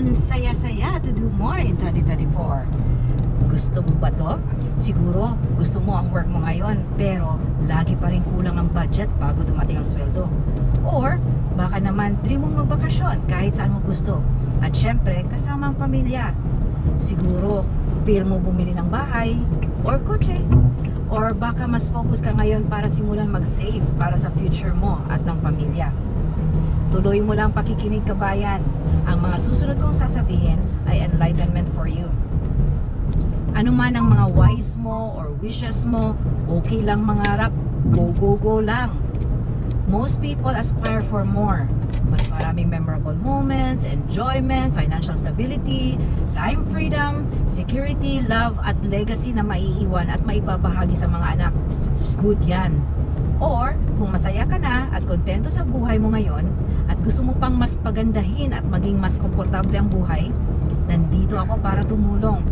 Ang saya-saya to do more in 2024. Gusto mo ba to? Siguro gusto mo ang work mo ngayon, pero lagi pa rin kulang ang budget bago dumating ang sweldo. Or baka naman dream mong magbakasyon kahit saan mo gusto. At syempre, kasama ang pamilya. Siguro feel mo bumili ng bahay or kotse. Or baka mas focus ka ngayon para simulan mag-save para sa future mo at ng pamilya. Tuloy mo lang pakikinig, kabayan. Ang mga susunod kong sasabihin ay enlightenment for you. Ano man ang mga wise mo or wishes mo, okay lang mangarap. Go, go, go lang. Most people aspire for more. Mas maraming memorable moments, enjoyment, financial stability, time freedom, security, love, at legacy na maiiwan at maibabahagi sa mga anak. Good yan. Or, kung masaya ka na at kontento sa buhay mo ngayon at gusto mo pang mas pagandahin at maging mas komportable ang buhay, nandito ako para tumulong.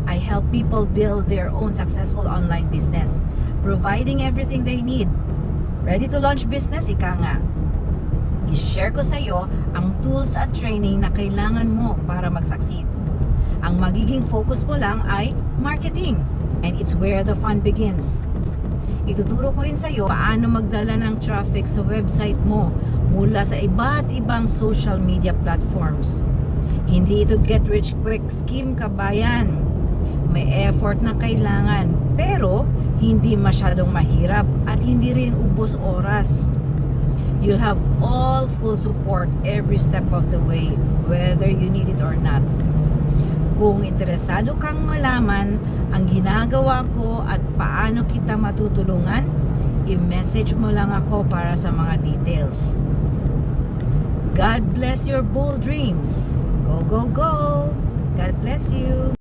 I help people build their own successful online business, providing everything they need. Ready to launch business? Ika nga. I-share ko sa iyo ang tools at training na kailangan mo para mag-succeed. Ang magiging focus mo lang ay marketing, and it's where the fun begins. Ituturo ko rin sa iyo paano magdala ng traffic sa website mo mula sa iba't ibang social media platforms. Hindi ito get rich quick scheme, kabayan. May effort na kailangan, pero hindi masyadong mahirap at hindi rin ubos oras. You'll have all full support every step of the way, whether you need it or not. Kung interesado kang malaman ang ginagawa ko at paano kita matutulungan, i-message mo lang ako para sa mga details. God bless your bold dreams. Go, go, go!